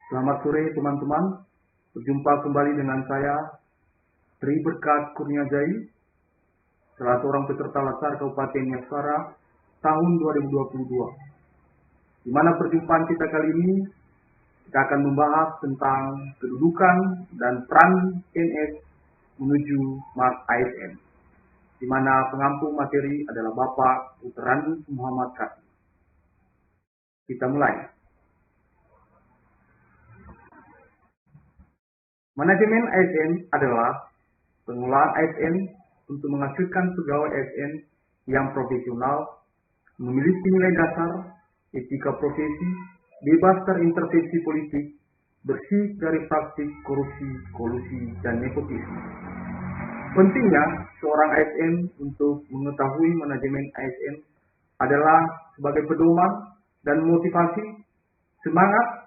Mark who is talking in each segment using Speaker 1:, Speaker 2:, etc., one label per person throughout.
Speaker 1: Selamat sore teman-teman, berjumpa kembali dengan saya, Tri Berkat Kurniajai, salah seorang peserta Latsar Kabupaten Niasara tahun 2022. Di mana perjumpaan kita kali ini, kita akan membahas tentang kedudukan dan peran PNS menuju Smart ASN, di mana pengampu materi adalah Bapak Dr. Randus Muhammad Kasih. Kita mulai. Manajemen ASN adalah pengelolaan ASN untuk menghasilkan pegawai ASN yang profesional, memiliki nilai dasar, etika profesi, bebas dari intervensi politik, bersih dari praktik korupsi, kolusi, dan nepotisme. Pentingnya seorang ASN untuk mengetahui manajemen ASN adalah sebagai pedoman dan motivasi semangat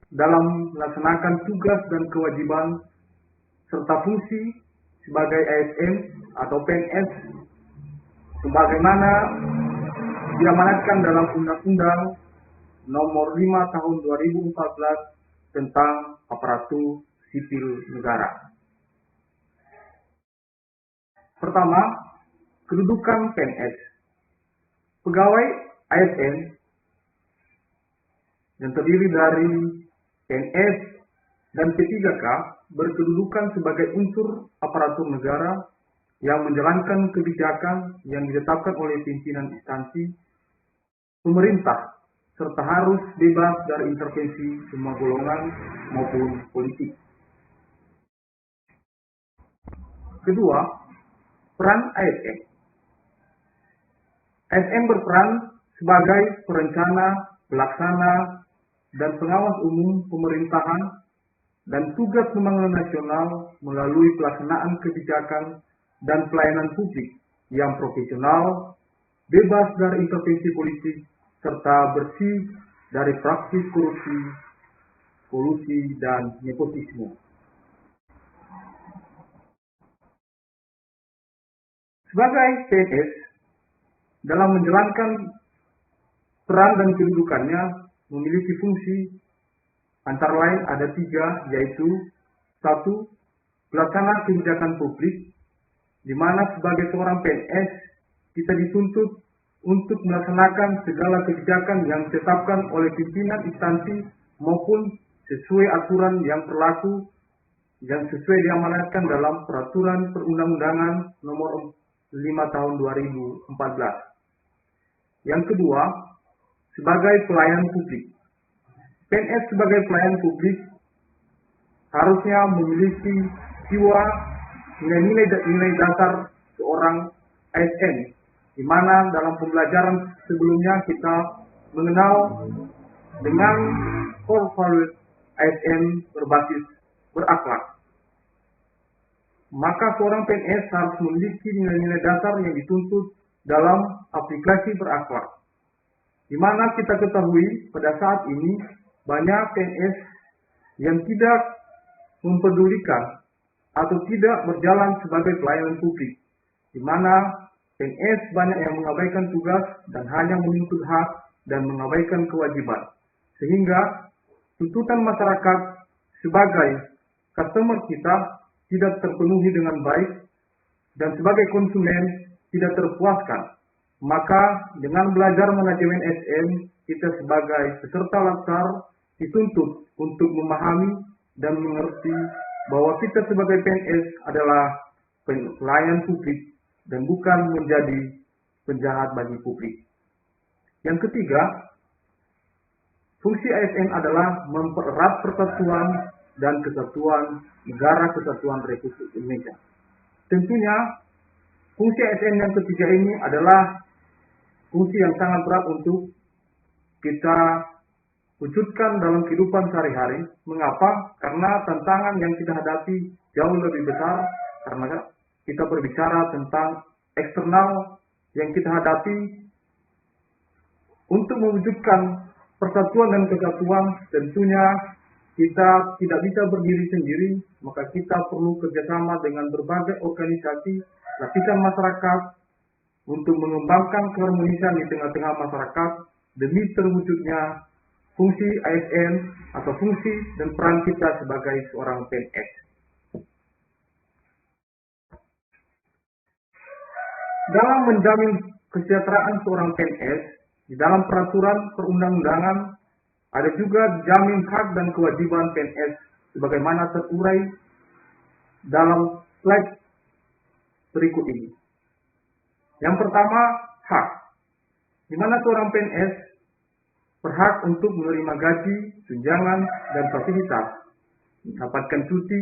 Speaker 1: dalam melaksanakan tugas dan kewajiban serta fungsi sebagai ASN atau PNS sebagaimana diamanatkan dalam Undang-Undang Nomor 5 Tahun 2014 tentang Aparatur Sipil Negara. Pertama, kedudukan PNS. Pegawai ASN yang terdiri dari PNS dan P3K berkedudukan sebagai unsur aparatur negara yang menjalankan kebijakan yang ditetapkan oleh pimpinan instansi pemerintah serta harus bebas dari intervensi semua golongan maupun politik. Kedua, peran ASN. ASN berperan sebagai perencana, pelaksana, dan pengawas umum pemerintahan dan tugas pembangunan nasional melalui pelaksanaan kebijakan dan pelayanan publik yang profesional, bebas dari intervensi politik, serta bersih dari praktik korupsi, kolusi, dan nepotisme. Sebagai PNS, dalam menjalankan peran dan kedudukannya memiliki fungsi antara lain ada 3, yaitu 1. Pelaksana kebijakan publik, di mana sebagai seorang PNS kita dituntut untuk melaksanakan segala kebijakan yang ditetapkan oleh pimpinan instansi maupun sesuai aturan yang berlaku yang sesuai diamanatkan dalam Peraturan Perundang-undangan Nomor 5 Tahun 2014. Yang kedua, sebagai pelayan publik. PNS sebagai pelayan publik harusnya memiliki jiwa nilai dasar seorang ASN, di mana dalam pembelajaran sebelumnya kita mengenal dengan core value ASN berbasis berakhlak. Maka seorang PNS harus memiliki nilai-nilai dasar yang dituntut dalam aplikasi berakhlak. Di mana kita ketahui pada saat ini banyak PNS yang tidak mempedulikan atau tidak berjalan sebagai pelayanan publik, di mana PNS banyak yang mengabaikan tugas dan hanya menuntut hak dan mengabaikan kewajiban, sehingga tuntutan masyarakat sebagai customer kita tidak terpenuhi dengan baik dan sebagai konsumen tidak terpuaskan. Maka dengan belajar manajemen ASN, kita sebagai peserta Latsar dituntut untuk memahami dan mengerti bahwa kita sebagai PNS adalah pelayan publik dan bukan menjadi penjahat bagi publik. Yang ketiga, fungsi ASN adalah mempererat persatuan dan kesatuan negara kesatuan Republik Indonesia. Tentunya, fungsi ASN yang ketiga ini adalah fungsi yang sangat berat untuk kita wujudkan dalam kehidupan sehari-hari. Mengapa? Karena tantangan yang kita hadapi jauh lebih besar, karena kita berbicara tentang eksternal yang kita hadapi. Untuk mewujudkan persatuan dan kesatuan, tentunya kita tidak bisa berdiri sendiri, maka kita perlu kerjasama dengan berbagai organisasi, lapisan masyarakat, untuk mengembangkan keharmonisan di tengah-tengah masyarakat demi terwujudnya fungsi ASN atau fungsi dan peran kita sebagai seorang PNS. Dalam menjamin kesejahteraan seorang PNS, di dalam peraturan perundang-undangan ada juga jamin hak dan kewajiban PNS sebagaimana terurai dalam slide berikut ini. Yang pertama, hak, di mana seorang PNS berhak untuk menerima gaji, tunjangan, dan fasilitas, mendapatkan cuti,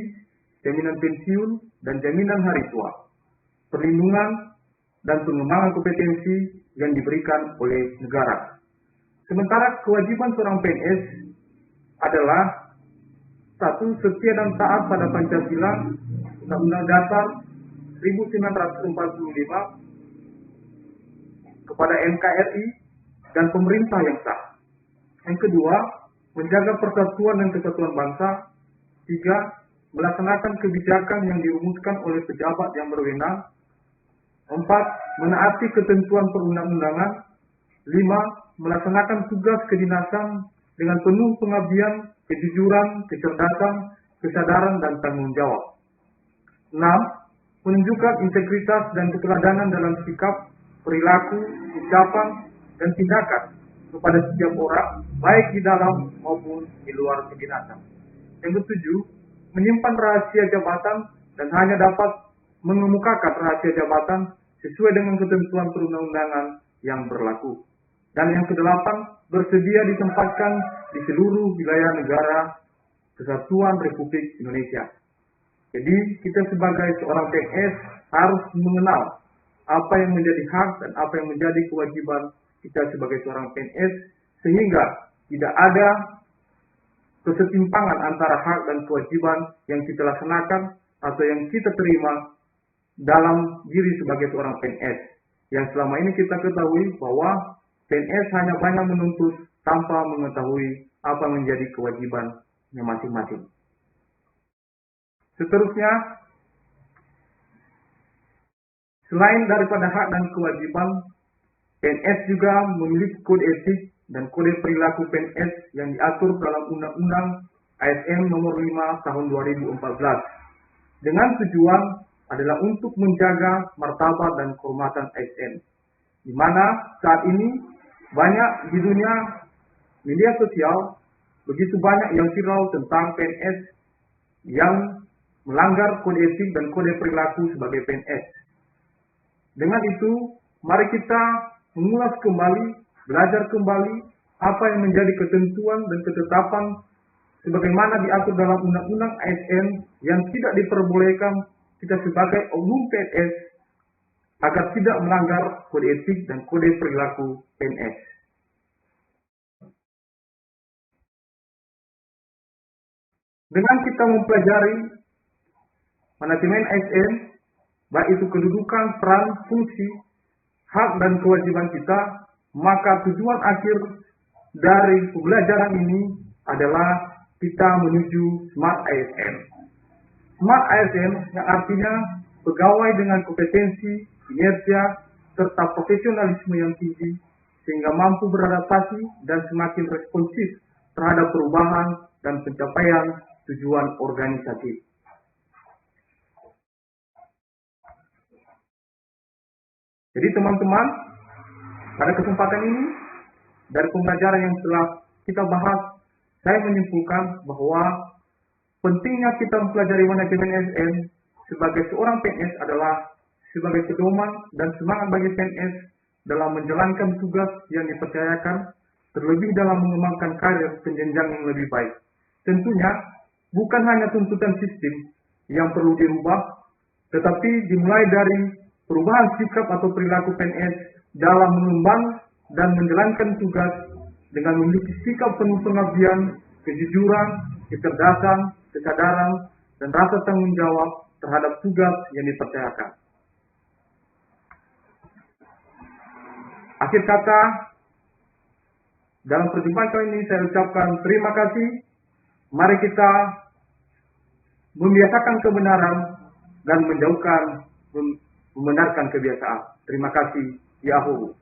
Speaker 1: jaminan pensiun, dan jaminan hari tua, perlindungan, dan pengembangan kompetensi yang diberikan oleh negara. Sementara kewajiban seorang PNS adalah 1. Setia dan taat pada Pancasila, Undang-Undang Dasar 1945, kepada NKRI dan pemerintah yang sah. Yang kedua, menjaga persatuan dan kesatuan bangsa. 3. Melaksanakan kebijakan yang dirumuskan oleh pejabat yang berwenang. 4. Menaati ketentuan perundang-undangan. 5. Melaksanakan tugas kedinasan dengan penuh pengabdian, kejujuran, kecerdasan, kesadaran, dan tanggung jawab. 6. Menunjukkan integritas dan keteladanan dalam sikap, perilaku, ucapan, dan tindakan kepada setiap orang, baik di dalam maupun di luar kedinasan. Yang ketujuh, menyimpan rahasia jabatan dan hanya dapat mengemukakan rahasia jabatan sesuai dengan ketentuan perundang-undangan yang berlaku. Dan yang kedelapan, bersedia ditempatkan di seluruh wilayah negara Kesatuan Republik Indonesia. Jadi kita sebagai seorang PNS harus mengenal apa yang menjadi hak dan apa yang menjadi kewajiban kita sebagai seorang PNS, sehingga tidak ada kesetimpangan antara hak dan kewajiban yang kita laksanakan atau yang kita terima dalam diri sebagai seorang PNS. Yang selama ini kita ketahui bahwa PNS hanya banyak menuntut tanpa mengetahui apa menjadi kewajibannya masing-masing. Seterusnya, selain daripada hak dan kewajiban, PNS juga memiliki kode etik dan kode perilaku PNS yang diatur dalam Undang-Undang ASN Nomor 5 Tahun 2014. Dengan tujuan adalah untuk menjaga martabat dan kehormatan ASN, di mana saat ini banyak di dunia media sosial begitu banyak yang viral tentang PNS yang melanggar kode etik dan kode perilaku sebagai PNS. Dengan itu, mari kita mengulas kembali, belajar kembali apa yang menjadi ketentuan dan ketetapan sebagaimana diatur dalam Undang-Undang ASN yang tidak diperbolehkan kita sebagai oknum PNS agar tidak melanggar kode etik dan kode perilaku PNS. Dengan kita mempelajari manajemen ASN, baik itu kedudukan, peran, fungsi, hak dan kewajiban kita, maka tujuan akhir dari pembelajaran ini adalah kita menuju Smart ASN. Smart ASN yang artinya pegawai dengan kompetensi, kinerja, serta profesionalisme yang tinggi, sehingga mampu beradaptasi dan semakin responsif terhadap perubahan dan pencapaian tujuan organisasi. Jadi teman-teman, pada kesempatan ini, dari pembelajaran yang telah kita bahas, saya menyimpulkan bahwa pentingnya kita mempelajari manajemen ASN sebagai seorang PNS adalah sebagai pedoman dan semangat bagi PNS dalam menjalankan tugas yang dipercayakan, terlebih dalam mengembangkan karir penjenjang yang lebih baik. Tentunya, bukan hanya tuntutan sistem yang perlu dirubah, tetapi dimulai dari perubahan sikap atau perilaku PNS dalam mengemban dan menjalankan tugas dengan memiliki sikap penuh pengabdian, kejujuran, kecerdasan, kesadaran, dan rasa tanggung jawab terhadap tugas yang dipercayakan. Akhir kata, dalam perjumpaan kali ini saya ucapkan terima kasih. Mari kita membiasakan kebenaran dan menjauhkan membenarkan kebiasaan. Terima kasih. Yahoo.